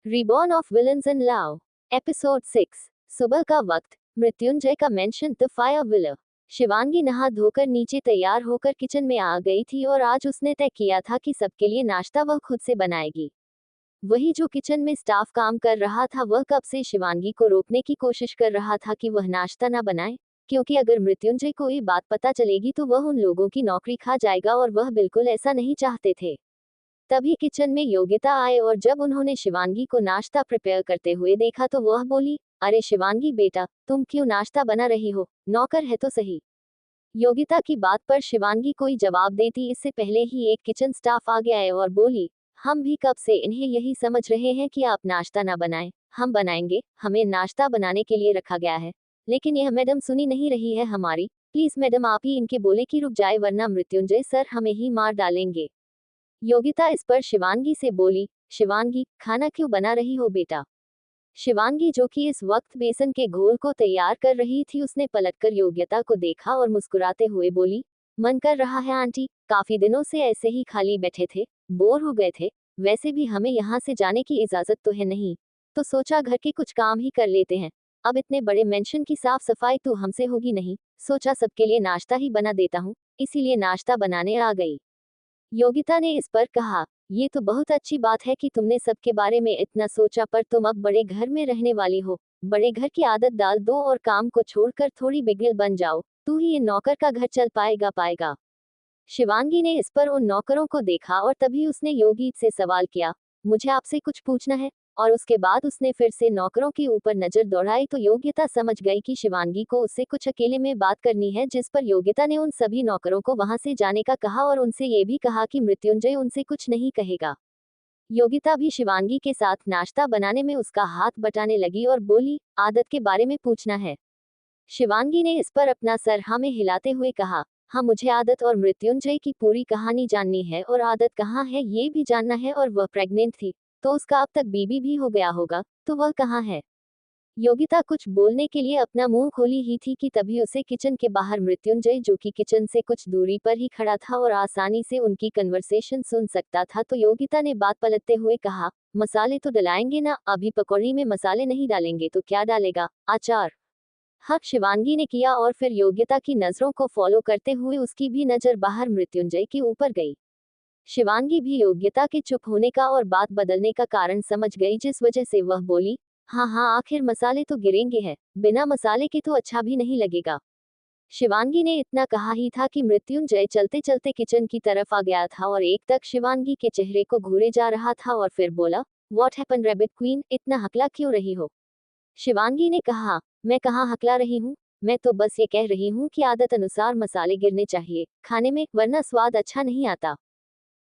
Reborn of villains in love, episode 6। सुबह का वक्त, मृत्युंजय का mention the fire wheeler. Shivangi नहा धोकर नीचे तैयार होकर किचन में आ गई थी और आज उसने तय किया था कि सबके लिए नाश्ता वह खुद से बनाएगी। वही जो किचन में स्टाफ काम कर रहा था वह कब से शिवांगी को रोकने की कोशिश कर रहा था कि वह नाश्ता ना बनाए, क्योंकि अगर मृत्युंजय को ये बात पता चलेगी तो वह उन लोगों की नौकरी खा जाएगा और वह बिल्कुल ऐसा नहीं चाहते थे। तभी किचन में योगिता आए और जब उन्होंने शिवांगी को नाश्ता प्रिपेयर करते हुए देखा तो वह बोली, अरे शिवांगी बेटा, तुम क्यों नाश्ता बना रही हो, नौकर है तो सही। योगिता की बात पर शिवांगी कोई जवाब देती इससे पहले ही एक किचन स्टाफ आ गया है और बोली, हम भी कब से इन्हें यही समझ रहे हैं कि आप नाश्ता ना बनाएं, हम बनाएंगे, हमें नाश्ता बनाने के लिए रखा गया है। लेकिन यह मैडम सुनी नहीं रही है हमारी, प्लीज मैडम आप ही इनके बोले कि रुक जाए वरना मृत्युंजय सर हमें ही मार डालेंगे। योगिता इस पर शिवांगी से बोली, शिवांगी खाना क्यों बना रही हो बेटा। शिवांगी जो कि इस वक्त बेसन के घोल को तैयार कर रही थी उसने पलटकर योगिता को देखा और मुस्कुराते हुए बोली, मन कर रहा है आंटी, काफी दिनों से ऐसे ही खाली बैठे थे, बोर हो गए थे, वैसे भी हमें यहाँ से जाने की इजाजत तो है नहीं, तो सोचा घर के कुछ काम ही कर लेते हैं। अब इतने बड़े मेंशन की साफ सफाई तो हमसे होगी नहीं, सोचा सबके लिए नाश्ता ही बना देता हूँ, इसीलिए नाश्ता बनाने आ गई। योगिता ने इस पर कहा, ये तो बहुत अच्छी बात है कि तुमने सबके बारे में इतना सोचा, पर तुम अब बड़े घर में रहने वाली हो, बड़े घर की आदत डाल दो और काम को छोड़कर थोड़ी बिगड़ल बन जाओ, तू ही ये नौकर का घर चल पाएगा। शिवांगी ने इस पर उन नौकरों को देखा और तभी उसने योगी से सवाल किया, मुझे आपसे कुछ पूछना है। और उसके बाद उसने फिर से नौकरों के ऊपर नजर दौड़ाई तो योगिता समझ गई कि शिवांगी को उससे कुछ अकेले में बात करनी है, जिस पर योगिता ने उन सभी नौकरों को वहां से जाने का कहा और उनसे ये भी कहा कि मृत्युंजय उनसे कुछ नहीं कहेगा। योगिता भी शिवांगी के साथ नाश्ता बनाने में उसका हाथ बटाने लगी और बोली, आदत के बारे में पूछना है। शिवांगी ने इस पर अपना सर हाँ में हिलाते हुए कहा, हाँ मुझे आदत और मृत्युंजय की पूरी कहानी जाननी है और आदत कहाँ है ये भी जानना है, और वह प्रेग्नेंट थी तो उसका अब तक बेबी भी हो गया होगा, तो वह कहाँ है। योगिता कुछ बोलने के लिए अपना मुंह खोली ही थी कि तभी उसे किचन के बाहर मृत्युंजय जो कि किचन से कुछ दूरी पर ही खड़ा था और आसानी से उनकी कन्वर्सेशन सुन सकता था, तो योगिता ने बात पलटते हुए कहा, मसाले तो डलाएंगे ना, अभी पकौड़ी में मसाले नहीं डालेंगे तो क्या डालेगा, अचार। हक शिवांगी ने किया और फिर योग्यता की नजरों को फॉलो करते हुए उसकी भी नजर बाहर मृत्युंजय के ऊपर गई। शिवांगी भी योग्यता के चुप होने का और बात बदलने का कारण समझ गई, जिस वजह से वह बोली, हाँ हाँ आखिर मसाले तो गिरेंगे हैं, बिना मसाले के तो अच्छा भी नहीं लगेगा। शिवांगी ने इतना कहा ही था कि मृत्युंजय चलते चलते किचन की तरफ आ गया था और एक तक शिवांगी के चेहरे को घूरे जा रहा था और फिर बोला, व्हाट हैपन रैबिट क्वीन, इतना हकला क्यों रही हो। शिवांगी ने कहा, मैं कहाँ हकला रही हूँ, मैं तो बस ये कह रही हूँ कि आदत अनुसार मसाले गिरने चाहिए खाने में, वरना स्वाद अच्छा नहीं आता।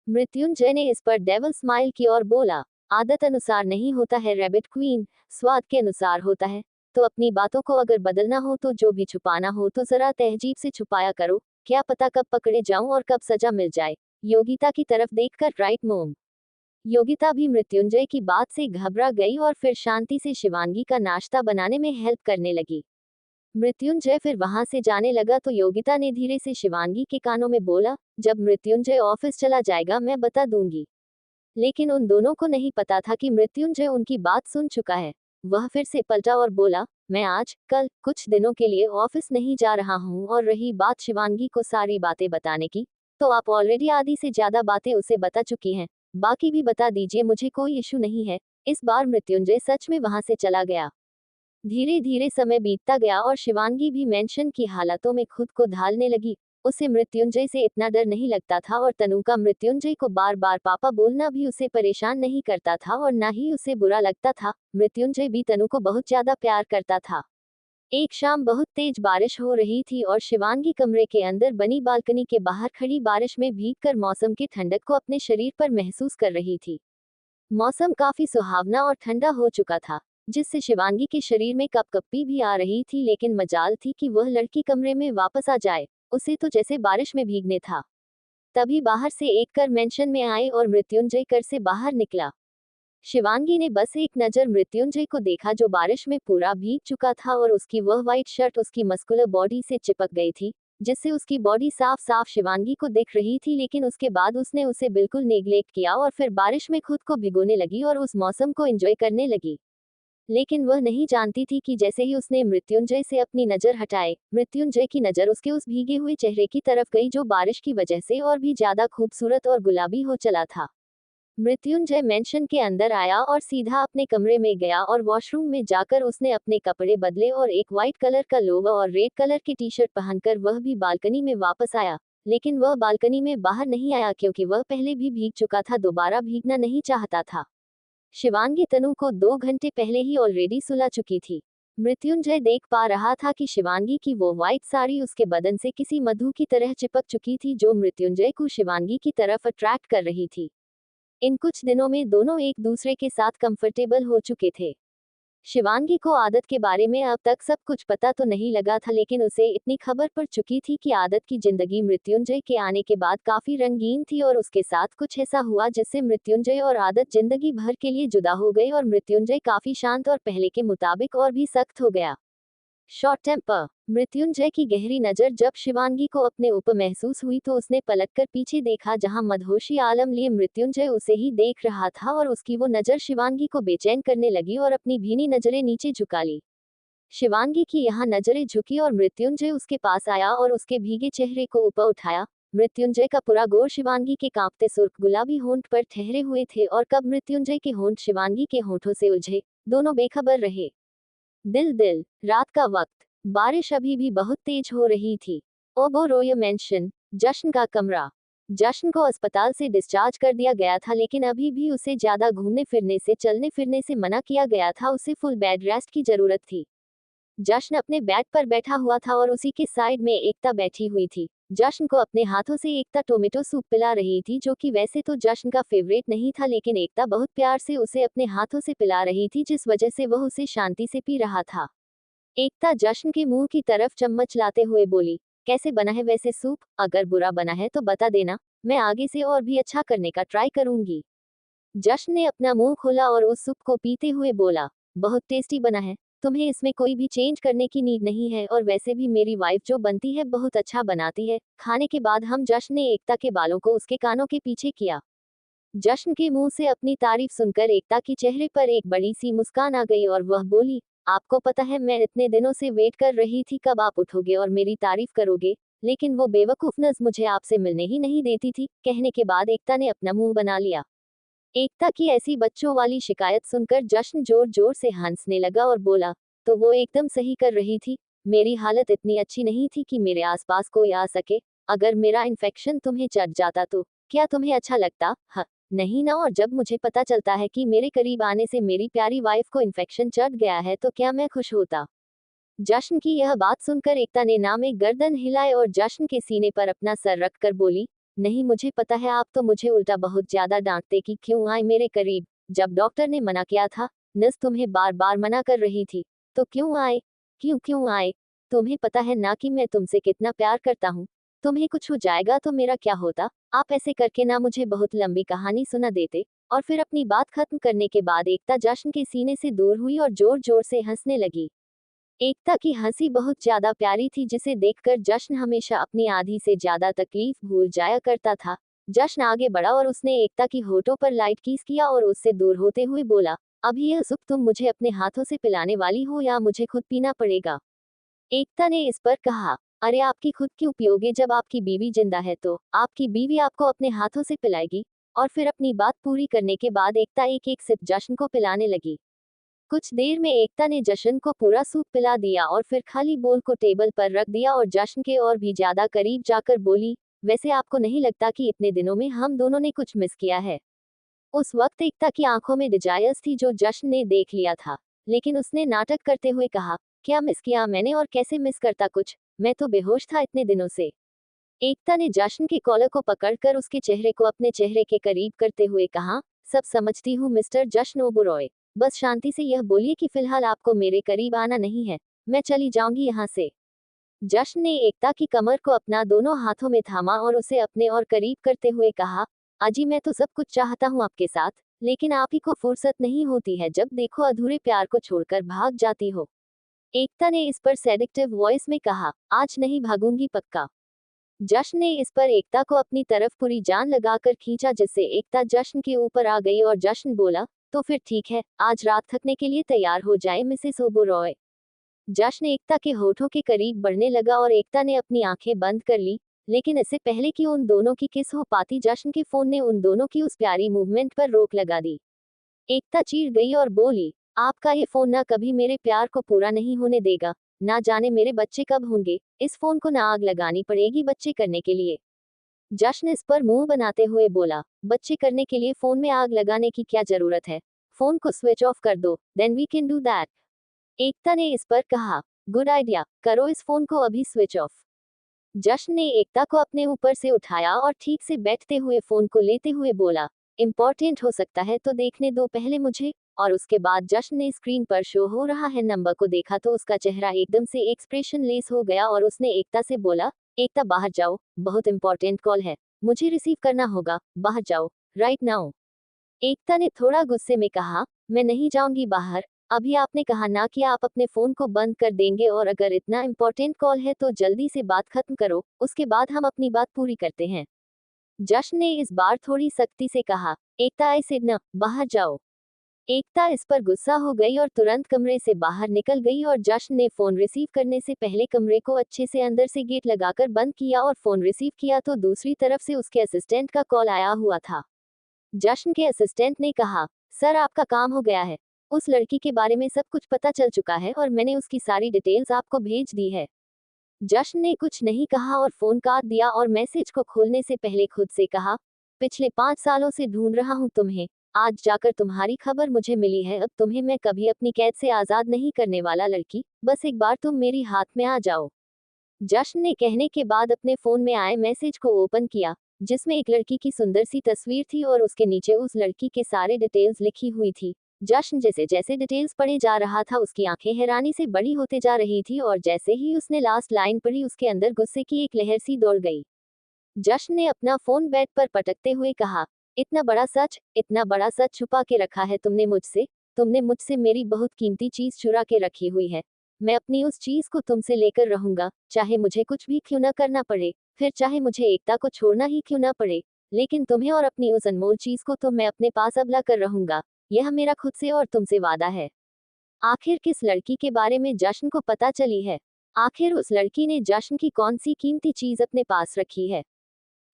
मृत्युंजय ने इस पर डेविल स्माइल की और बोला, आदत अनुसार नहीं होता है रैबिट क्वीन, स्वाद के अनुसार होता है। तो अपनी बातों को अगर बदलना हो तो जो भी छुपाना हो तो जरा तहजीब से छुपाया करो, क्या पता कब पकड़े जाऊं और कब सजा मिल जाए। योगिता की तरफ देखकर राइट मोम। योगिता भी मृत्युंजय की बात से घबरा गई और फिर शांति से शिवांगी का नाश्ता बनाने में हेल्प करने लगी। मृत्युंजय फिर वहां से जाने लगा तो योगिता ने धीरे से शिवांगी के कानों में बोला, जब मृत्युंजय ऑफिस चला जाएगा मैं बता दूंगी। लेकिन उन दोनों को नहीं पता था कि मृत्युंजय उनकी बात सुन चुका है। वह फिर से पलटा और बोला, मैं आज कल कुछ दिनों के लिए ऑफिस नहीं जा रहा हूँ, और रही बात शिवांगी को सारी बातें बताने की, तो आप ऑलरेडी आधी से ज्यादा बातें उसे बता चुकी हैं, बाकी भी बता दीजिए, मुझे कोई इशू नहीं है। इस बार मृत्युंजय सच में वहां से चला गया। धीरे धीरे समय बीतता गया और शिवांगी भी मेंशन की हालातों में खुद को ढालने लगी। उसे मृत्युंजय से इतना डर नहीं लगता था और तनु का मृत्युंजय को बार बार पापा बोलना भी उसे परेशान नहीं करता था और ना ही उसे बुरा लगता था। मृत्युंजय भी तनु को बहुत ज्यादा प्यार करता था। एक शाम बहुत तेज बारिश हो रही थी और शिवांगी कमरे के अंदर बनी बालकनी के बाहर खड़ी बारिश में भीगकर मौसम की ठंडक को अपने शरीर पर महसूस कर रही थी। मौसम काफी सुहावना और ठंडा हो चुका था, जिससे शिवांगी के शरीर में कपकपी भी आ रही थी, लेकिन मजाल थी कि वह लड़की कमरे में वापस आ जाए, उसे तो जैसे बारिश में भीगने था। तभी बाहर से एक कर मेंशन में आए और मृत्युंजय कर से बाहर निकला। शिवांगी ने बस एक नजर मृत्युंजय को देखा जो बारिश में पूरा भीग चुका था और उसकी वह व्हाइट शर्ट उसकी मस्कुलर बॉडी से चिपक गई थी। जिससे उसकी बॉडी साफ साफ शिवांगी को दिख रही थी, लेकिन उसके बाद उसने उसे बिल्कुल नेग्लेक्ट किया और फिर बारिश में खुद को भिगोने लगी और उस मौसम को एंजॉय करने लगी। लेकिन वह नहीं जानती थी कि जैसे ही उसने मृत्युंजय से अपनी नजर हटाए, मृत्युंजय की नजर उसके उस भीगे हुए चेहरे की तरफ गई जो बारिश की वजह से और भी ज्यादा खूबसूरत और गुलाबी हो चला था। मृत्युंजय मेंशन के अंदर आया और सीधा अपने कमरे में गया और वॉशरूम में जाकर उसने अपने कपड़े बदले और एक व्हाइट कलर का लोवर और रेड कलर की टी शर्ट पहनकर वह भी बालकनी में वापस आया। लेकिन वह बालकनी में बाहर नहीं आया क्योंकि वह पहले भी भीग चुका था, दोबारा भीगना नहीं चाहता था। शिवांगी तनु को 2 घंटे पहले ही ऑलरेडी सुला चुकी थी। मृत्युंजय देख पा रहा था कि शिवांगी की वो व्हाइट साड़ी उसके बदन से किसी मधु की तरह चिपक चुकी थी जो मृत्युंजय को शिवांगी की तरफ अट्रैक्ट कर रही थी। इन कुछ दिनों में दोनों एक दूसरे के साथ कंफर्टेबल हो चुके थे। शिवांगी को आदत के बारे में अब तक सब कुछ पता तो नहीं लगा था, लेकिन उसे इतनी खबर पड़ चुकी थी कि आदत की जिंदगी मृत्युंजय के आने के बाद काफी रंगीन थी और उसके साथ कुछ ऐसा हुआ जिससे मृत्युंजय और आदत जिंदगी भर के लिए जुदा हो गए और मृत्युंजय काफी शांत और पहले के मुताबिक और भी सख्त हो गया। Short temper. मृत्युंजय की गहरी नजर जब शिवांगी को अपने ऊपर महसूस हुई तो उसने पलटकर पीछे देखा, जहां मदहोशी आलम लिए मृत्युंजय उसे ही देख रहा था और उसकी वो नजर शिवांगी को बेचैन करने लगी और अपनी भीनी नजरें नीचे झुका ली। शिवांगी की यहाँ नजरें झुकी और मृत्युंजय उसके पास आया और उसके भीगे चेहरे को ऊपर उठाया। मृत्युंजय का पूरा गौर शिवांगी के कांपते सुर्ख गुलाबी होंठ पर ठहरे हुए थे और कब मृत्युंजय के होंठ शिवांगी के होंठों से उलझे, दोनों बेखबर रहे। दिल दिल। रात का वक्त। बारिश अभी भी बहुत तेज हो रही थी। ओबोरोय मेंशन। जश्न का कमरा। जश्न को अस्पताल से डिस्चार्ज कर दिया गया था, लेकिन अभी भी उसे ज्यादा घूमने फिरने से चलने फिरने से मना किया गया था। उसे फुल बेड रेस्ट की जरूरत थी। जश्न अपने बेड पर बैठा हुआ था और उसी के साइड में एकता बैठी हुई थी। जश्न को अपने हाथों से एकता टोमेटो सूप पिला रही थी, जो कि वैसे तो जश्न का फेवरेट नहीं था, लेकिन एकता बहुत प्यार से उसे अपने हाथों से पिला रही थी, जिस वजह से वह उसे शांति से पी रहा था। एकता जश्न के मुंह की तरफ चम्मच लाते हुए बोली, कैसे बना है वैसे सूप? अगर बुरा बना है तो बता देना, मैं आगे से और भी अच्छा करने का ट्राई करूंगी। जश्न ने अपना मुंह खोला और उस सूप को पीते हुए बोला, बहुत टेस्टी बना है, तुम्हें इसमें कोई भी चेंज करने की नीड नहीं है, और वैसे भी मेरी वाइफ जो बनती है बहुत अच्छा बनाती है। खाने के बाद हम जश्न ने एकता के बालों को उसके कानों के पीछे किया। जश्न के मुंह से अपनी तारीफ सुनकर एकता के चेहरे पर एक बड़ी सी मुस्कान आ गई और वह बोली, आपको पता है मैं इतने दिनों से वेट कर रही थी कब आप उठोगे और मेरी तारीफ करोगे, लेकिन वो बेवकूफ नज मुझे आपसे मिलने ही नहीं देती थी। कहने के बाद एकता ने अपना मुंह बना लिया। एकता की ऐसी बच्चों वाली शिकायत सुनकर जश्न जोर जोर से हंसने लगा और बोला, तो वो एकदम सही कर रही थी, मेरी हालत इतनी अच्छी नहीं थी कि मेरे आसपास कोई आ सके। अगर मेरा इन्फेक्शन तुम्हें चढ़ जाता तो क्या तुम्हें अच्छा लगता? हाँ, नहीं ना। और जब मुझे पता चलता है कि मेरे करीब आने से मेरी प्यारी वाइफ को इन्फेक्शन चढ़ गया है तो क्या मैं खुश होता? जश्न की यह बात सुनकर एकता ने ना में गर्दन हिलाए और जश्न के सीने पर अपना सर रखकर बोली, नहीं मुझे पता है, आप तो मुझे उल्टा बहुत ज्यादा डांटते कि क्यों आए मेरे करीब। जब डॉक्टर ने मना किया था, नर्स तुम्हें बार बार मना कर रही थी, तो क्यों आए? क्यों क्यों आए? तुम्हें पता है ना कि मैं तुमसे कितना प्यार करता हूँ। तुम्हें कुछ हो जाएगा तो मेरा क्या होता? आप ऐसे करके ना मुझे बहुत लंबी कहानी सुना देते। और फिर अपनी बात खत्म करने के बाद एकता जश्न के सीने से दूर हुई और जोर जोर से हंसने लगी। एकता की हंसी बहुत ज्यादा प्यारी थी, जिसे देखकर जश्न हमेशा अपनी आधी से ज्यादा तकलीफ भूल जाया करता था। जश्न आगे बढ़ा और उसने एकता की होठों पर लाइट किस किया और उससे दूर होते हुए बोला, अभी यह सूप तुम मुझे अपने हाथों से पिलाने वाली हो या मुझे खुद पीना पड़ेगा? एकता ने इस पर कहा, अरे आपकी खुद क्यों पियोगे? जब आपकी बीवी जिंदा है तो आपकी बीवी आपको अपने हाथों से पिलाएगी। और फिर अपनी बात पूरी करने के बाद एकता एक एक सिप जश्न को पिलाने लगी। कुछ देर में एकता ने जश्न को पूरा सूप पिला दिया और फिर खाली बोल को टेबल पर रख दिया और जश्न के और भी ज्यादा करीब जाकर बोली, वैसे आपको नहीं लगता कि इतने दिनों में हम दोनों ने कुछ मिस किया है? उस वक्त एकता की आंखों में डिजायर्स थी जो जश्न ने देख लिया था, लेकिन उसने नाटक करते हुए कहा, क्या मिस किया मैंने और कैसे मिस करता कुछ, मैं तो बेहोश था इतने दिनों से। एकता ने जश्न के कॉलर को पकड़कर उसके चेहरे को अपने चेहरे के करीब करते हुए कहा, सब समझती हूँ मिस्टर जश्न ओबरॉय, बस शांति से यह बोलिए कि फिलहाल आपको मेरे करीब आना नहीं है, मैं चली जाऊंगी यहाँ से। जश्न ने एकता की कमर को अपना दोनों हाथों में थामा और उसे अपने और करीब करते हुए कहा, अजी मैं तो सब कुछ चाहता हूँ आपके साथ, लेकिन आप ही को फुर्सत नहीं होती है, जब देखो अधूरे प्यार को छोड़कर भाग जाती हो। एकता ने इस पर सेडिक्टिव वॉइस में कहा, आज नहीं भागूंगी पक्का। जश्न ने इस पर एकता को अपनी तरफ पूरी जान लगाकर खींचा, जिससे एकता जश्न के ऊपर आ गई और जश्न बोला, तो फिर ठीक है, आज रात थकने के लिए तैयार हो जाए मिसेस ओबरॉय। जश्न एकता के होठों के करीब बढ़ने लगा और एकता ने अपनी आंखें बंद कर ली, लेकिन इससे पहले कि उन दोनों की किस हो पाती, जश्न के फोन ने उन दोनों की उस प्यारी मूवमेंट पर रोक लगा दी। एकता चीर गई और बोली, आपका ये फोन ना कभी मेरे प्यार को पूरा नहीं होने देगा, ना जाने मेरे बच्चे कब होंगे, इस फोन को ना आग लगानी पड़ेगी बच्चे करने के लिए। जश्न इस पर मुंह बनाते हुए बोला, बच्चे करने के लिए फोन में आग लगाने की क्या जरूरत है, फोन को स्विच ऑफ कर दो, then we can do that. Ekta ने इस पर कहा, गुड आइडिया, करो इस फोन को अभी स्विच ऑफ। जश्न ने एकता को अपने ऊपर से उठाया और ठीक से बैठते हुए फोन को लेते हुए बोला, इम्पोर्टेंट हो सकता है तो देखने दो पहले मुझे। और उसके बाद जश्न ने स्क्रीन पर शो हो रहा है नंबर को देखा तो उसका चेहरा एकदम से एक्सप्रेशन लेस हो गया और उसने एकता से बोला, एकता बाहर जाओ, बहुत इंपॉर्टेंट कॉल है, मुझे रिसीव करना होगा, बाहर जाओ, राइट नाउ। एकता ने थोड़ा गुस्से में कहा, मैं नहीं जाऊंगी बाहर, अभी आपने कहा ना कि आप अपने फोन को बंद कर देंगे, और अगर इतना इम्पोर्टेंट कॉल है तो जल्दी से बात खत्म करो, उसके बाद हम अपनी बात पूरी करते हैं। जश्न ने इस बार थोड़ी सख्ती से कहा, एकता आई सेड न, बाहर जाओ। एकता इस पर गुस्सा हो गई और तुरंत कमरे से बाहर निकल गई और जश्न ने फोन रिसीव करने से पहले कमरे को अच्छे से अंदर से गेट लगाकर बंद किया और फोन रिसीव किया तो दूसरी तरफ से उसके असिस्टेंट का कॉल आया हुआ था। जश्न के असिस्टेंट ने कहा, सर आपका काम हो गया है, उस लड़की के बारे में सब कुछ पता चल चुका है और मैंने उसकी सारी डिटेल्स आपको भेज दी है। जश्न ने कुछ नहीं कहा और फोन काट दिया और मैसेज को खोलने से पहले खुद से कहा, पिछले 5 सालों से ढूंढ रहा हूं तुम्हें, आज जाकर तुम्हारी खबर मुझे मिली है, अब तुम्हें मैं कभी अपनी कैद से आजाद नहीं करने वाला लड़की, बस एक बार तुम मेरी हाथ में आ जाओ। जश्न ने कहने के बाद अपने फोन में आए मैसेज को ओपन किया, जिसमें एक लड़की की सुंदर सी तस्वीर थी और उसके नीचे उस लड़की के सारे डिटेल्स लिखी हुई थी। जश्न जैसे जैसे डिटेल्स पढ़े जा रहा था उसकी आंखें हैरानी से बड़ी होते जा रही थी और जैसे ही उसने लास्ट लाइन पढ़ी उसके अंदर गुस्से की एक लहर सी दौड़ गई। जश्न ने अपना फोन बेड पर पटकते हुए कहा, इतना बड़ा सच छुपा के रखा है तुमने मुझसे मेरी बहुत कीमती चीज चुरा के रखी हुई है। मैं अपनी उस चीज को तुमसे लेकर रहूंगा, चाहे मुझे कुछ भी क्यों ना करना पड़े, फिर चाहे मुझे एकता को छोड़ना ही क्यों ना पड़े, लेकिन तुम्हें और अपनी उस अनमोल चीज को तो मैं अपने पास अबला कर रहूंगा। यह मेरा खुद से और तुमसे वादा है। आखिर किस लड़की के बारे में जश्न को पता चली है? आखिर उस लड़की ने जश्न की कौन सी कीमती चीज अपने पास रखी है?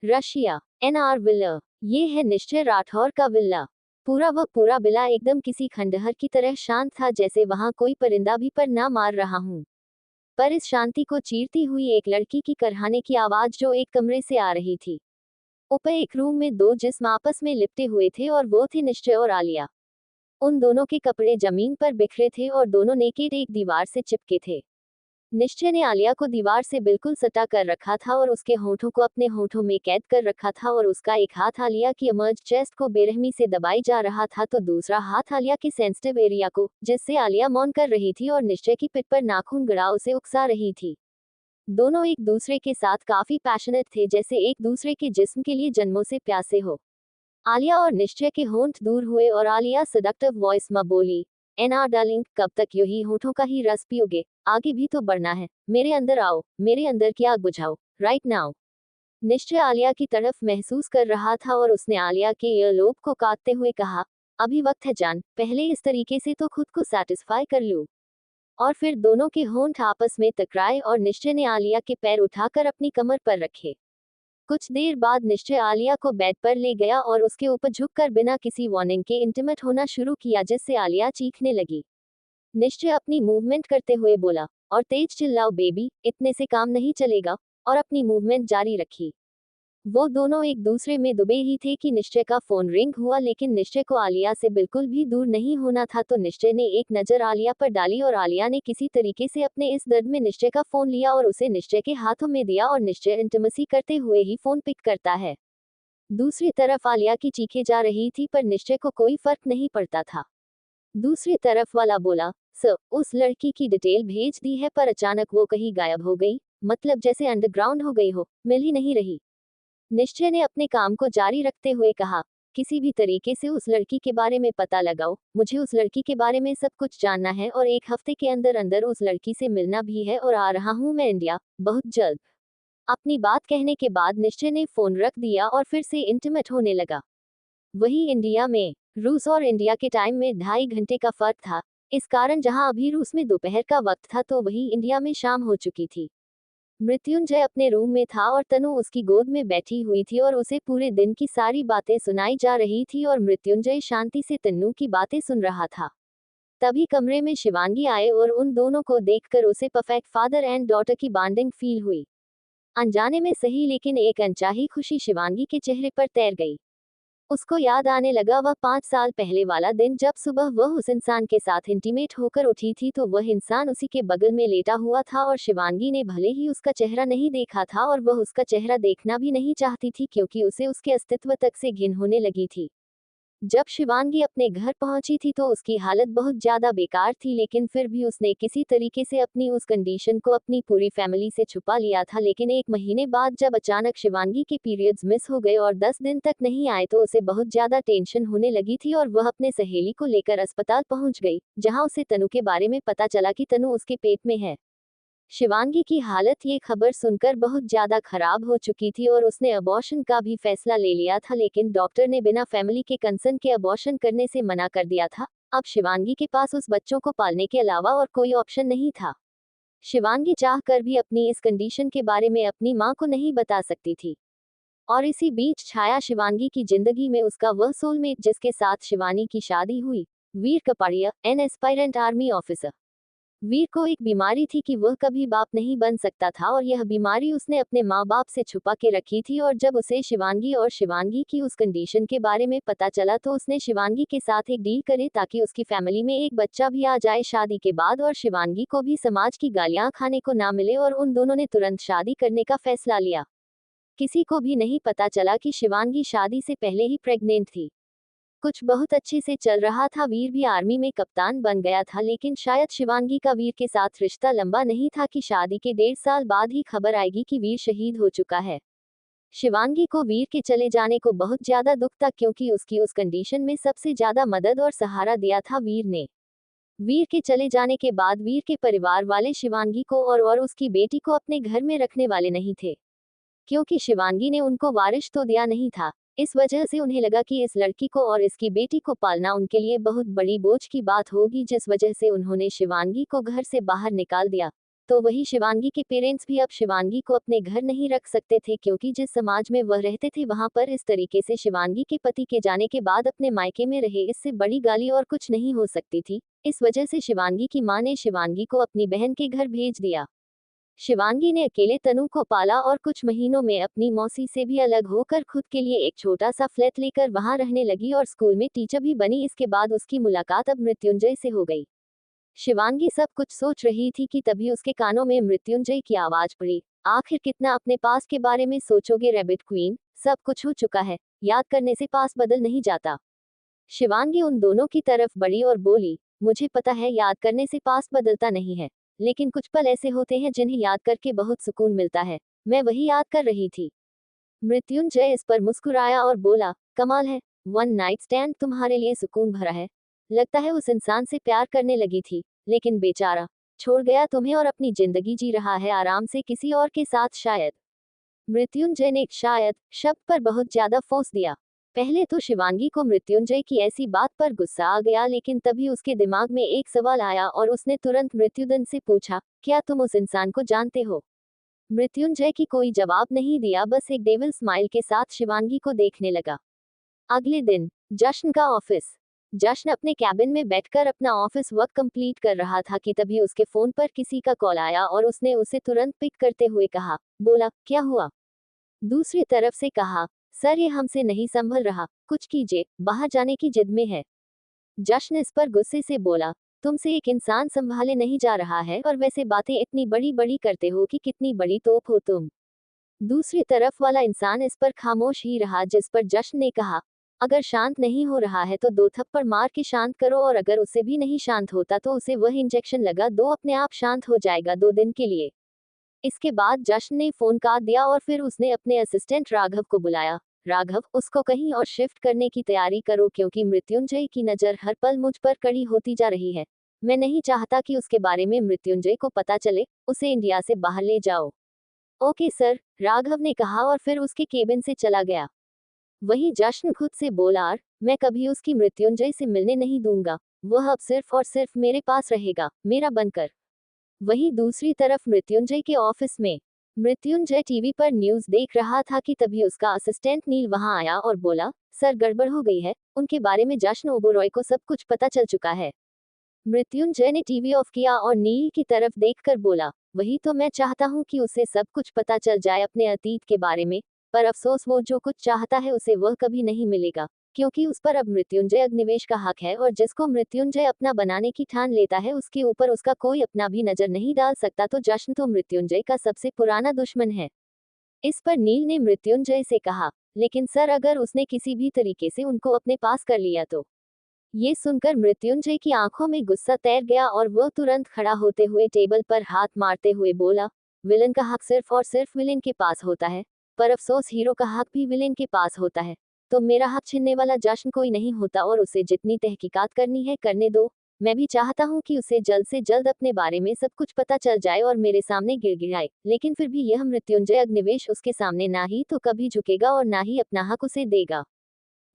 Russia, NR villa. ये है निश्चय राठौर का विला। पूरा विला एकदम किसी खंडहर की तरह शांत था, जैसे वहां कोई परिंदा भी पर ना मार रहा हूं। पर इस शांति को चीरती हुई एक लड़की की करहाने की आवाज जो एक कमरे से आ रही थी। ऊपर एक रूम में दो जिस्म आपस में लिपटे हुए थे और वो थे निश्चय और आलिया। उन दोनों के कपड़े जमीन पर बिखरे थे और दोनों नेकेड एक दीवार से चिपके थे। निश्चय ने आलिया को दीवार से बिल्कुल सटा कर रखा था और उसके होठों को अपने होठों में कैद कर रखा था और उसका एक हाथ आलिया की अमर्ज चेस्ट को बेरहमी से दबाई जा रहा था तो दूसरा हाथ आलिया के सेंसिटिव एरिया को, जिससे आलिया मौन कर रही थी और निश्चय की पिट पर नाखून गड़ा उसे उकसा रही थी। दोनों एक दूसरे के साथ काफी पैशनेट थे, जैसे एक दूसरे के जिस्म के लिए जन्मों से प्यासे हो। आलिया और निश्चय के होंठ दूर हुए और आलिया सडक्टिव वॉइस में बोली, एनआर डार्लिंग, कब तक यही होठों का ही रस पियोगे, आगे भी तो बढ़ना है, मेरे अंदर आओ, मेरे अंदर की आग बुझाओ, राइट नाउ। निश्चय आलिया की तरफ महसूस कर रहा था और उसने आलिया के ईयरलोब को काटते हुए कहा, अभी वक्त है जान, पहले इस तरीके से तो खुद को सेटिस्फाई कर लूं। और फिर दोनों के होंठ आपस में टकराए और निश्चय ने आलिया के पैर उठाकर अपनी कमर पर रखे। कुछ देर बाद निश्चय आलिया को बेड पर ले गया और उसके ऊपर झुककर बिना किसी वार्निंग के इंटीमेट होना शुरू किया, जिससे आलिया चीखने लगी। निश्चय अपनी मूवमेंट करते हुए बोला, और तेज चिल्लाओ बेबी, इतने से काम नहीं चलेगा, और अपनी मूवमेंट जारी रखी। वो दोनों एक दूसरे में दुबे ही थे कि निश्चय का फोन रिंग हुआ, लेकिन निश्चय को आलिया से बिल्कुल भी दूर नहीं होना था तो निश्चय ने एक नजर आलिया पर डाली और आलिया ने किसी तरीके से अपने इस दर्द में निश्चय का फोन लिया और उसे निश्चय के हाथों में दिया और निश्चय इंटिमेसी करते हुए ही फोन पिक करता है। दूसरी तरफ आलिया की चीखें जा रही थी पर निश्चय को कोई फर्क नहीं पड़ता था। दूसरी तरफ वाला बोला, सर, उस लड़की की डिटेल भेज दी है पर अचानक वो कहीं गायब हो गई, मतलब जैसे अंडरग्राउंड हो गई हो, मिल ही नहीं रही। निश्चय ने अपने काम को जारी रखते हुए कहा, किसी भी तरीके से उस लड़की के बारे में पता लगाओ, मुझे उस लड़की के बारे में सब कुछ जानना है और 1 हफ्ते के अंदर अंदर उस लड़की से मिलना भी है और आ रहा हूँ मैं इंडिया, बहुत जल्द। अपनी बात कहने के बाद निश्चय ने फोन रख दिया और फिर से इंटीमेट होने लगा। वही इंडिया में, रूस और इंडिया के टाइम में 2.5 घंटे का फर्क था। इस कारण जहां अभी रूस में दोपहर का वक्त था तो वही इंडिया में शाम हो चुकी थी। मृत्युंजय अपने रूम में था और तनु उसकी गोद में बैठी हुई थी और उसे पूरे दिन की सारी बातें सुनाई जा रही थी और मृत्युंजय शांति से तन्नू की बातें सुन रहा था। तभी कमरे में शिवांगी आए और उन दोनों को देखकर उसे परफेक्ट फादर एंड डॉटर की बॉन्डिंग फील हुई। अनजाने में सही लेकिन एक अनचाही खुशी शिवांगी के चेहरे पर तैर गई। उसको याद आने लगा वह 5 साल पहले वाला दिन जब सुबह वह उस इंसान के साथ इंटीमेट होकर उठी थी तो वह इंसान उसी के बगल में लेटा हुआ था और शिवांगी ने भले ही उसका चेहरा नहीं देखा था और वह उसका चेहरा देखना भी नहीं चाहती थी क्योंकि उसे उसके अस्तित्व तक से घिन होने लगी थी। जब शिवांगी अपने घर पहुंची थी तो उसकी हालत बहुत ज्यादा बेकार थी लेकिन फिर भी उसने किसी तरीके से अपनी उस कंडीशन को अपनी पूरी फैमिली से छुपा लिया था। लेकिन 1 महीने बाद जब अचानक शिवांगी के पीरियड्स मिस हो गए और 10 दिन तक नहीं आए तो उसे बहुत ज्यादा टेंशन होने लगी थी और वह अपने सहेली को लेकर अस्पताल पहुंच गई, जहां उसे तनु के बारे में पता चला कि तनु उसके पेट में है। शिवांगी की हालत ये खबर सुनकर बहुत ज्यादा खराब हो चुकी थी और उसने अबॉर्शन का भी फैसला ले लिया था लेकिन डॉक्टर ने बिना फैमिली के कंसर्न के अबॉर्शन करने से मना कर दिया था। अब शिवांगी के पास उस बच्चों को पालने के अलावा और कोई ऑप्शन नहीं था। शिवांगी चाह कर भी अपनी इस कंडीशन के बारे में अपनी मां को नहीं बता सकती थी। और इसी बीच छाया शिवांगी की जिंदगी में उसका वह सोलमेट जिसके साथ शिवानी की शादी हुई, Veer Kapadia, an aspirant army officer. Veer को एक बीमारी थी कि वह कभी बाप नहीं बन सकता था और यह बीमारी उसने अपने माँ बाप से छुपा के रखी थी और जब उसे शिवांगी और शिवांगी की उस कंडीशन के बारे में पता चला तो उसने शिवांगी के साथ एक डील करे ताकि उसकी फैमिली में एक बच्चा भी आ जाए शादी के बाद और शिवांगी को भी समाज की गालियां खाने को ना मिले और उन दोनों ने तुरंत शादी करने का फैसला लिया। किसी को भी नहीं पता चला कि शिवांगी शादी से पहले ही प्रेग्नेंट थी। कुछ बहुत अच्छे से चल रहा था, वीर भी आर्मी में कप्तान बन गया था लेकिन शायद शिवांगी का वीर के साथ रिश्ता लंबा नहीं था कि शादी के 1.5 साल बाद ही खबर आएगी कि वीर शहीद हो चुका है। शिवांगी को वीर के चले जाने को बहुत ज्यादा दुख था क्योंकि उसकी उस कंडीशन में सबसे ज्यादा मदद और सहारा दिया था वीर ने। वीर के चले जाने के बाद वीर के परिवार वाले शिवांगी को और उसकी बेटी को अपने घर में रखने वाले नहीं थे क्योंकि शिवांगी ने उनको वारिस तो दिया नहीं था। इस वजह से उन्हें लगा कि इस लड़की को और इसकी बेटी को पालना उनके लिए बहुत बड़ी बोझ की बात होगी, जिस वजह से उन्होंने शिवांगी को घर से बाहर निकाल दिया। तो वही शिवांगी के पेरेंट्स भी अब शिवांगी को अपने घर नहीं रख सकते थे क्योंकि जिस समाज में वह रहते थे वहां पर इस तरीके से शिवांगी के पति के जाने के बाद अपने मायके में रहे इससे बड़ी गाली और कुछ नहीं हो सकती थी। इस वजह से शिवांगी की मां ने शिवांगी को अपनी बहन के घर भेज दिया। शिवांगी ने अकेले तनु को पाला और कुछ महीनों में अपनी मौसी से भी अलग होकर खुद के लिए एक छोटा सा फ्लैट लेकर वहां रहने लगी और स्कूल में टीचर भी बनी। इसके बाद उसकी मुलाकात अब मृत्युंजय से हो गई। शिवांगी सब कुछ सोच रही थी कि तभी उसके कानों में मृत्युंजय की आवाज पड़ी। आखिर कितना अपने पास के बारे में सोचोगे रैबिट क्वीन, सब कुछ हो चुका है, याद करने से पास बदल नहीं जाता। शिवांगी उन दोनों की तरफ बढ़ी और बोली, मुझे पता है याद करने से पास बदलता नहीं है, लेकिन कुछ पल ऐसे होते हैं जिन्हें याद करके बहुत सुकून मिलता है, मैं वही याद कर रही थी। मृत्युंजय इस पर मुस्कुराया और बोला, कमाल है, वन नाइट स्टैंड तुम्हारे लिए सुकून भरा है। लगता है उस इंसान से प्यार करने लगी थी, लेकिन बेचारा छोड़ गया तुम्हें और अपनी जिंदगी जी रहा है आराम से किसी और के साथ शायद। मृत्युंजय ने शायद शब्द पर बहुत ज्यादा फोर्स दिया। पहले तो शिवांगी को मृत्युंजय की ऐसी बात पर गुस्सा आ गया लेकिन तभी उसके दिमाग में एक सवाल आया और उसने तुरंत मृत्युदंड से पूछा, क्या तुम उस इंसान को जानते हो? मृत्युंजय की कोई जवाब नहीं दिया, बस एक डेविल स्माइल के साथ शिवांगी को देखने लगा। अगले दिन जश्न का ऑफिस। जश्न अपने कैबिन में बैठकर अपना ऑफिस वर्क कंप्लीट कर रहा था कि तभी उसके फोन पर किसी का कॉल आया और उसने उसे तुरंत पिक करते हुए कहा, बोला, क्या हुआ? दूसरी तरफ से कहा, सर ये हमसे नहीं संभल रहा, कुछ कीजिए, बाहर जाने की जिद में है। जश्न इस पर गुस्से से बोला, तुमसे एक इंसान संभाले नहीं जा रहा है और वैसे बातें इतनी बड़ी बड़ी करते हो कि कितनी बड़ी तोप हो तुम। दूसरी तरफ वाला इंसान इस पर खामोश ही रहा, जिस पर जश्न ने कहा, अगर शांत नहीं हो रहा है तो 2 थप्पड़ मार के शांत करो और अगर उससे भी नहीं शांत होता तो उसे वह इंजेक्शन लगा दो, अपने आप शांत हो जाएगा 2 दिन के लिए। इसके बाद जश्न ने फोन काट दिया और फिर उसने अपने असिस्टेंट राघव को बुलाया। राघव, उसको कहीं और शिफ्ट करने की तैयारी करो क्योंकि मृत्युंजय की नज़र हर पल मुझ पर कड़ी होती जा रही है। मैं नहीं चाहता कि उसके बारे में मृत्युंजय को पता चले। उसे इंडिया से बाहर ले जाओ। ओके सर, राघव ने कहा और फिर उसके केबिन से चला गया। वहीं जश्न खुद से बोला, मैं कभी उसकी मृत्युंजय से मिलने नहीं दूंगा। वह अब सिर्फ और सिर्फ मेरे पास रहेगा, मेरा बनकर। वहीं दूसरी तरफ मृत्युंजय के ऑफिस में मृत्युंजय टीवी पर न्यूज देख रहा था कि तभी उसका असिस्टेंट नील वहां आया और बोला, सर गड़बड़ हो गई है, उनके बारे में जश्न ओबोरॉय को सब कुछ पता चल चुका है। मृत्युंजय ने टीवी ऑफ किया और नील की तरफ देखकर बोला, वही तो मैं चाहता हूँ कि उसे सब कुछ पता चल जाए अपने अतीत के बारे में। पर अफसोस वो जो कुछ चाहता है उसे वह कभी नहीं मिलेगा, क्योंकि उस पर अब मृत्युंजय अग्निवेश का हक है और जिसको मृत्युंजय अपना बनाने की ठान लेता है उसके ऊपर उसका कोई अपना भी नजर नहीं डाल सकता। तो जश्न तो मृत्युंजय का सबसे पुराना दुश्मन है। इस पर नील ने मृत्युंजय से कहा, लेकिन सर अगर उसने किसी भी तरीके से उनको अपने पास कर लिया तो। ये सुनकर मृत्युंजय की आंखों में गुस्सा तैर गया और वह तुरंत खड़ा होते हुए टेबल पर हाथ मारते हुए बोला, विलन का हक सिर्फ और सिर्फ विलेन के पास होता है, पर अफसोस हीरो का हक भी विलेन के पास होता है। तो मेरा हक छीनने वाला जश्न कोई नहीं होता और उसे जितनी तहकीकात करनी है करने दो। मैं भी चाहता हूँ कि उसे जल्द से जल्द अपने बारे में सब कुछ पता चल जाए और मेरे सामने गिड़गिड़ाए, लेकिन फिर भी यह मृत्युंजय अग्निवेश उसके सामने ना ही तो कभी झुकेगा और ना ही अपना हक उसे देगा।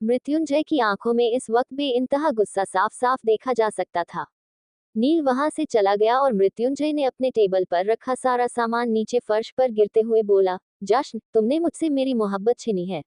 मृत्युंजय की आंखों में इस वक्त बेइंतहा गुस्सा साफ साफ देखा जा सकता था। नील वहां से चला गया और मृत्युंजय ने अपने टेबल पर रखा सारा सामान नीचे फर्श पर गिरते हुए बोला, जश्न, तुमने मुझसे मेरी मोहब्बत छीनी है।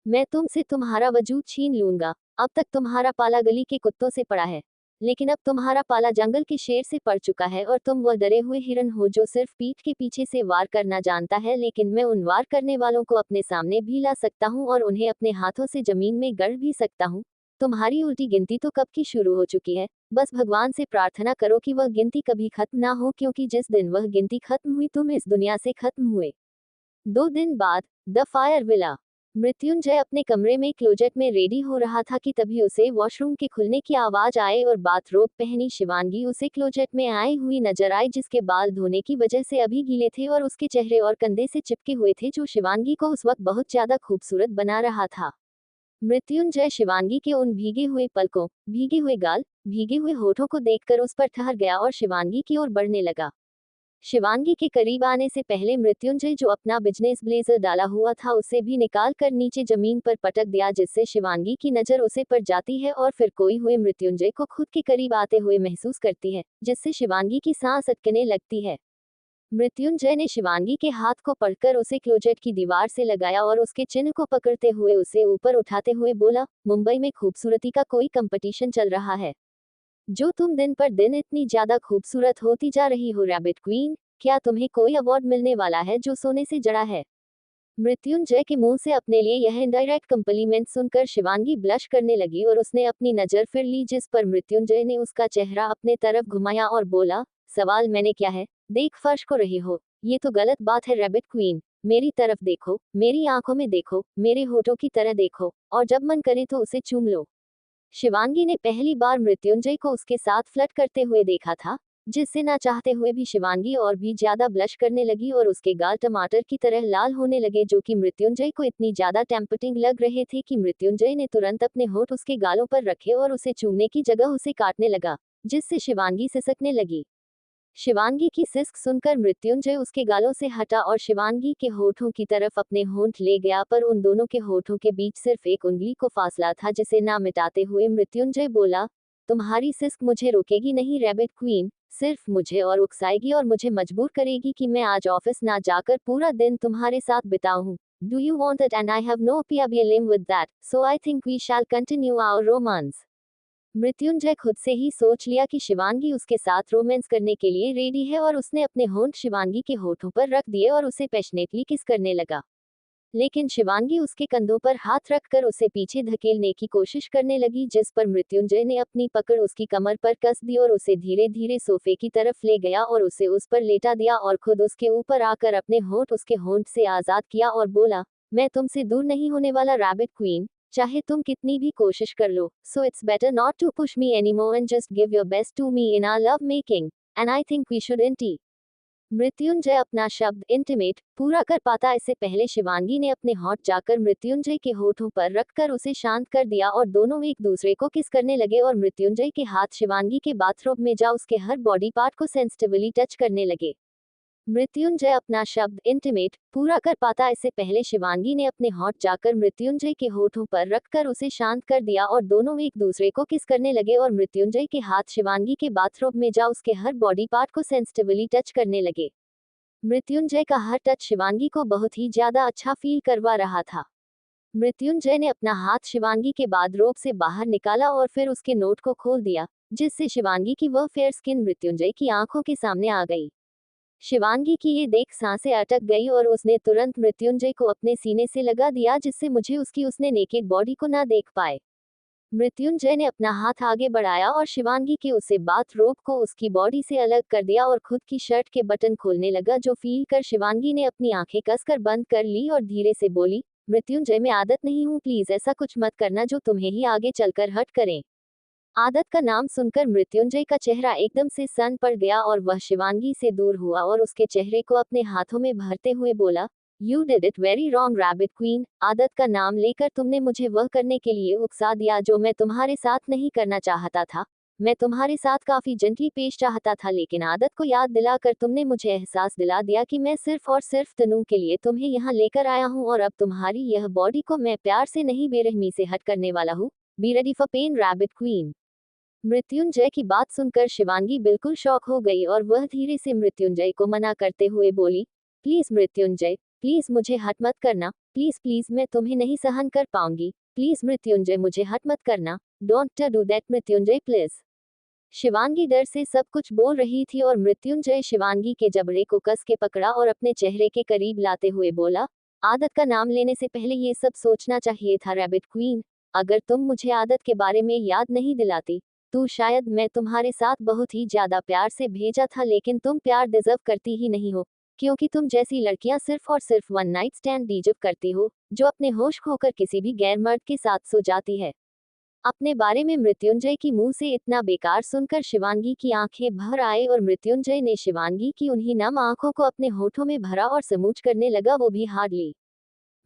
मैं तुमसे तुम्हारा वजूद छीन लूंगा। अब तक तुम्हारा पाला गली के कुत्तों से पड़ा है, लेकिन अब तुम्हारा पाला जंगल के शेर से पड़ चुका है और तुम वह डरे हुए हिरन हो जो सिर्फ पीठ के पीछे से वार करना जानता है, लेकिन मैं उन वार करने वालों को अपने सामने भी ला सकता हूँ और उन्हें अपने हाथों से जमीन में गड़ भी सकता हूँ। तुम्हारी उल्टी गिनती तो कब की शुरू हो चुकी है। बस भगवान से प्रार्थना करो कि वह गिनती कभी खत्म ना हो, क्योंकि जिस दिन वह गिनती खत्म हुई तुम इस दुनिया से खत्म हुए। 2 दिन बाद द फायर विला। मृत्युंजय अपने कमरे में क्लोजेट में रेडी हो रहा था कि तभी उसे वॉशरूम के खुलने की आवाज आए और बाथरोब पहनी शिवांगी उसे क्लोजेट में आई हुई नजर आई, जिसके बाल धोने की वजह से अभी गीले थे और उसके चेहरे और कंधे से चिपके हुए थे, जो शिवांगी को उस वक्त बहुत ज्यादा खूबसूरत बना रहा था। मृत्युंजय शिवांगी के उन भीगे हुए पलकों, भीगे हुए गाल, भीगे हुए होठों को देखकर उस पर ठहर गया और शिवांगी की ओर बढ़ने लगा। शिवांगी के करीब आने से पहले मृत्युंजय जो अपना बिजनेस ब्लेजर डाला हुआ था उसे भी निकाल कर नीचे जमीन पर पटक दिया, जिससे शिवांगी की नजर उसे पर जाती है और फिर कोई हुए मृत्युंजय को खुद के करीब आते हुए महसूस करती है, जिससे शिवांगी की सांस अटकने लगती है। मृत्युंजय ने शिवांगी के हाथ को पकड़कर उसे क्लोजेट की दीवार से लगाया और उसके चिन्ह को पकड़ते हुए उसे ऊपर उठाते हुए बोला, मुंबई में खूबसूरती का कोई कंपटीशन चल रहा है, जो तुम दिन पर दिन इतनी ज्यादा खूबसूरत होती जा रही हो रैबिट क्वीन। क्या तुम्हें कोई अवार्ड मिलने वाला है जो सोने से जड़ा है? मृत्युंजय के मुंह से अपने लिए यह इनडायरेक्ट कम्प्लीमेंट सुनकर शिवांगी ब्लश करने लगी और उसने अपनी नजर फिर ली, जिस पर मृत्युंजय ने उसका चेहरा अपने तरफ घुमाया और बोला, सवाल मैंने क्या है, देख फर्श को रही हो, ये तो गलत बात है रैबिट क्वीन। मेरी तरफ देखो, मेरी आंखों में देखो, मेरे होठों की तरह देखो, और जब मन करे तो उसे चूम लो। शिवांगी ने पहली बार मृत्युंजय को उसके साथ फ्लर्ट करते हुए देखा था, जिससे ना चाहते हुए भी शिवांगी और भी ज्यादा ब्लश करने लगी और उसके गाल टमाटर की तरह लाल होने लगे, जो कि मृत्युंजय को इतनी ज्यादा टेम्पटिंग लग रहे थे कि मृत्युंजय ने तुरंत अपने होठ उसके गालों पर रखे और उसे चूमने की जगह उसे काटने लगा, जिससे शिवांगी सिसकने लगी। शिवांगी की सिसक सुनकर मृत्युंजय उसके गालों से हटा और शिवांगी के होठों की तरफ अपने होंठ ले गया, पर उन दोनों के होठों के बीच सिर्फ एक उंगली को फासला था, जिसे ना मिटाते हुए मृत्युंजय बोला, तुम्हारी सिसक मुझे रोकेगी नहीं रैबिट क्वीन, सिर्फ मुझे और उकसाएगी और मुझे मजबूर करेगी कि मैं आज ऑफिस ना जाकर पूरा दिन तुम्हारे साथ बिताऊं। Do you want it and I have no problem with that, so I think we shall continue our romance. Mrityunjay खुद से ही सोच लिया कि शिवांगी उसके साथ रोमांस करने के लिए रेडी है और उसने अपने होंठ शिवांगी के होठों पर रख दिए और उसे पैशनेटली किस करने लगा। लेकिन शिवांगी उसके कंधों पर हाथ रखकर उसे पीछे धकेलने की कोशिश करने लगी, जिस पर मृत्युंजय ने अपनी पकड़ उसकी कमर पर कस दी और उसे धीरे धीरे सोफे की तरफ ले गया और उसे उस पर लेटा दिया और खुद उसके ऊपर आकर अपने होंठ उसके होंठ से आजाद किया और बोला, मैं तुमसे दूर नहीं होने वाला रैबिट क्वीन, चाहे तुम कितनी भी कोशिश कर लो। So it's better not to push me anymore and just give your best to me in our love making, and I think we should in T. Mrityunjay अपना शब्द इंटिमेट पूरा कर पाता इससे पहले शिवांगी ने अपने होंठ जाकर मृत्युंजय के होठों पर रखकर उसे शांत कर दिया और दोनों एक दूसरे को किस करने लगे और मृत्युंजय के हाथ शिवांगी के बाथरूम में जा उसके हर बॉडी पार्ट को सेंसिटिवली टच करने लगे। मृत्युंजय अपना शब्द इंटिमेट पूरा कर पाता इससे पहले शिवांगी ने अपने होंठ जाकर मृत्युंजय के होठों पर रखकर उसे शांत कर दिया और दोनों एक दूसरे को किस करने लगे और मृत्युंजय के हाथ शिवांगी के बाथरूम में जा उसके हर बॉडी पार्ट को सेंसिटिवली टच करने लगे। मृत्युंजय का हर टच शिवांगी को बहुत ही ज्यादा अच्छा फील करवा रहा था। मृत्युंजय ने अपना हाथ शिवांगी के बाथरोब से बाहर निकाला और फिर उसके नोट को खोल दिया, जिससे शिवांगी की वह फेयर स्किन मृत्युंजय की आंखों के सामने आ गई। शिवांगी की ये देख सांसें अटक गई और उसने तुरंत मृत्युंजय को अपने सीने से लगा दिया जिससे मुझे उसने नेकेड बॉडी को ना देख पाए। मृत्युंजय ने अपना हाथ आगे बढ़ाया और शिवांगी के उसे बाथरोब को उसकी बॉडी से अलग कर दिया और खुद की शर्ट के बटन खोलने लगा, जो फील कर शिवांगी ने अपनी आंखें कसकर बंद कर ली और धीरे से बोली, मृत्युंजय मैं आदत नहीं हूँ, प्लीज ऐसा कुछ मत करना जो तुम्हें ही आगे चलकर हर्ट करे। आदत का नाम सुनकर मृत्युंजय का चेहरा एकदम से सन पड़ गया और वह शिवांगी से दूर हुआ और उसके चेहरे को अपने हाथों में भरते हुए बोला, you did it very wrong rabbit queen. आदत का नाम लेकर तुमने मुझे वह करने के लिए उकसा दिया जो मैं तुम्हारे साथ नहीं करना चाहता था। मैं तुम्हारे साथ काफी जेंटली पेश चाहता था, लेकिन आदत को याद दिलाकर तुमने मुझे एहसास दिला दिया कि मैं सिर्फ और सिर्फ तनु के लिए तुम्हें यहाँ लेकर आया हूँ और अब तुम्हारी यह बॉडी को मैं प्यार से नहीं बेरहमी से हट करने वाला हूँ। Be ready for pain rabbit queen. Mrityunjay की बात सुनकर शिवांगी बिल्कुल शॉक हो गई और वह धीरे से मृत्युंजय को मना करते हुए बोली, प्लीज मृत्युंजय, प्लीज मुझे हट मत करना, प्लीज प्लीज मैं तुम्हें नहीं सहन कर पाऊंगी, प्लीज मृत्युंजय मुझे हट मत करना, don't do that Mrityunjay please. Shivangi डर से सब कुछ बोल रही थी और मृत्युंजय शिवांगी के जबड़े को कस के पकड़ा और अपने चेहरे के करीब लाते हुए बोला, आदत का नाम लेने से पहले ये सब सोचना चाहिए था रैबिट क्वीन। अगर तुम मुझे आदत के बारे में याद नहीं दिलाती तो शायद मैं तुम्हारे साथ बहुत ही ज्यादा प्यार से भेजा था, लेकिन तुम प्यार डिजर्व करती ही नहीं हो, क्योंकि तुम जैसी लड़कियां सिर्फ और सिर्फ वन नाइट स्टैंड डिजर्व करती हो, जो अपने होश खोकर किसी भी गैर मर्द के साथ सो जाती है। अपने बारे में मृत्युंजय की मुंह से इतना बेकार सुनकर शिवांगी की आंखें भर आए और मृत्युंजय ने शिवांगी की उन्हीं नम आंखों को अपने होठों में भरा और समूच करने लगा, वो भी हार्डली।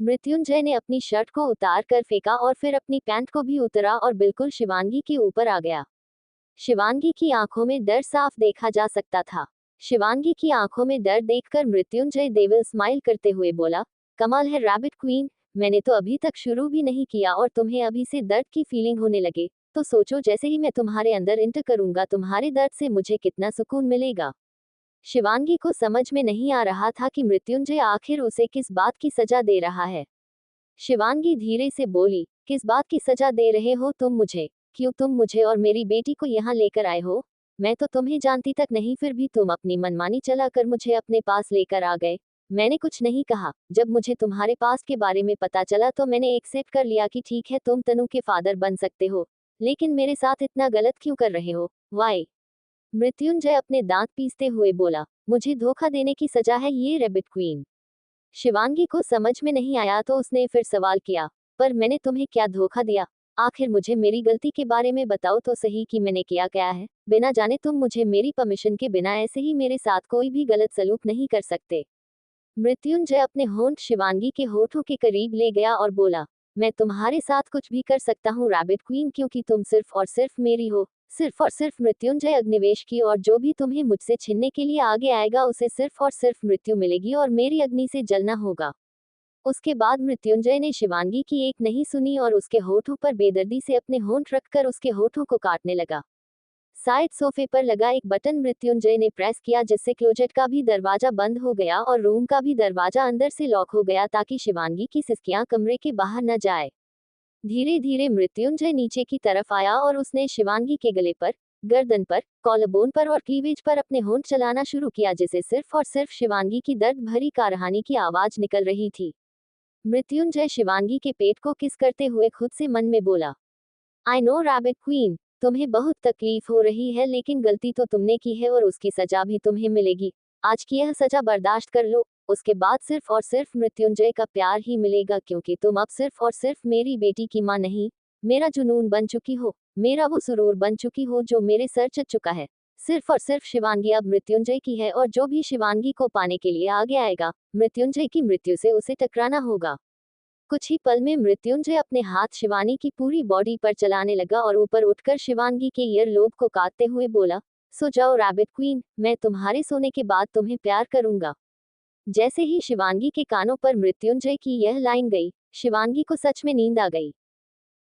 मृत्युंजय ने अपनी शर्ट को उतार कर फेंका और फिर अपनी पैंट को भी उतरा और बिल्कुल शिवांगी के ऊपर आ गया। शिवांगी की आंखों में डर साफ देखा जा सकता था। शिवांगी की आंखों में डर देखकर मृत्युंजय देविल स्माइल करते हुए बोला, कमाल है रैबिट क्वीन, मैंने तो अभी तक शुरू भी नहीं किया और तुम्हें अभी से दर्द की फीलिंग होने लगे, तो सोचो जैसे ही मैं तुम्हारे अंदर इंटर करूंगा तुम्हारे दर्द से मुझे कितना सुकून मिलेगा। शिवांगी को समझ में नहीं आ रहा था कि मृत्युंजय आखिर उसे किस बात की सजा दे रहा है। शिवांगी धीरे से बोली, किस बात की सजा दे रहे हो तुम मुझे? क्यों तुम मुझे और मेरी बेटी को यहाँ लेकर आए हो? मैं तो तुम्हें जानती तक नहीं, फिर भी तुम अपनी मनमानी चलाकर मुझे अपने पास लेकर आ गए। मैंने कुछ नहीं कहा। जब मुझे तुम्हारे पास के बारे में पता चला तो मैंने एक्सेप्ट कर लिया कि ठीक है तुम तनु के फादर बन सकते हो, लेकिन मेरे साथ इतना गलत क्यों कर रहे हो? वाई? मृत्युंजय अपने दांत पीसते हुए बोला, मुझे धोखा देने की सजा है ये रैबिट क्वीन। शिवांगी को समझ में नहीं आया तो उसने फिर सवाल किया, पर मैंने तुम्हें क्या धोखा दिया? आखिर मुझे मेरी गलती के बारे में बताओ तो सही कि मैंने क्या क्या है। बिना जाने तुम मुझे मेरी परमिशन के बिना ऐसे ही मेरे साथ कोई भी गलत सलूक नहीं कर सकते। मृत्युंजय अपने होंठ शिवांगी के होठों के करीब ले गया और बोला, मैं तुम्हारे साथ कुछ भी कर सकता हूँ रैबिट क्वीन, क्योंकि तुम सिर्फ और सिर्फ मेरी हो, सिर्फ और सिर्फ मृत्युंजय अग्निवेश की, और जो भी तुम्हें मुझसे छीनने के लिए आगे आएगा उसे सिर्फ और सिर्फ मृत्यु मिलेगी और मेरी अग्नि से जलना होगा। उसके बाद मृत्युंजय ने शिवांगी की एक नहीं सुनी और उसके होठों पर बेदर्दी से अपने होंठ रखकर उसके होठों को काटने लगा। साइड सोफे पर लगा एक बटन मृत्युंजय ने प्रेस किया, जिससे क्लोजेट का भी दरवाजा बंद हो गया और रूम का भी दरवाजा अंदर से लॉक हो गया ताकि शिवांगी की सिसकियां कमरे के बाहर न जाए। धीरे धीरे मृत्युंजय नीचे की तरफ आया और उसने शिवांगी के गले पर, गर्दन पर, कॉलरबोन पर और क्लीवेज पर अपने होंठ चलाना शुरू किया, जिसे सिर्फ और सिर्फ शिवांगी की दर्द भरी कारहानी की आवाज निकल रही थी। मृत्युंजय शिवांगी के पेट को किस करते हुए खुद से मन में बोला, आई नो रैबिट क्वीन, तुम्हें बहुत तकलीफ हो रही है, लेकिन गलती तो तुमने की है और उसकी सजा भी तुम्हें मिलेगी। आज की यह सजा बर्दाश्त कर लो, उसके बाद सिर्फ और सिर्फ मृत्युंजय का प्यार ही मिलेगा, क्योंकि तुम अब सिर्फ और सिर्फ मेरी बेटी की मां नहीं, मेरा जुनून बन चुकी हो, मेरा वो सुरूर बन चुकी हो जो मेरे सर चढ़ चुका है। सिर्फ और सिर्फ शिवांगी अब मृत्युंजय की है और जो भी शिवांगी को पाने के लिए आगे आएगा, मृत्युंजय की मृत्यु से उसे टकराना होगा। कुछ ही पल में मृत्युंजय अपने हाथ शिवानी की पूरी बॉडी पर चलाने लगा और ऊपर उठकर शिवांगी के ईयरलोब को काटते हुए बोला, सो जाओ रैबिट क्वीन, मैं तुम्हारे सोने के बाद तुम्हें प्यार करूंगा। जैसे ही शिवांगी के कानों पर मृत्युंजय की यह लाइन गई, शिवांगी को सच में नींद आ गई।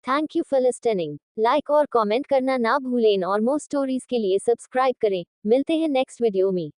Thank you for listening. Like और कमेंट करना ना भूलें और मोर स्टोरीज के लिए सब्सक्राइब करें। मिलते हैं नेक्स्ट वीडियो में।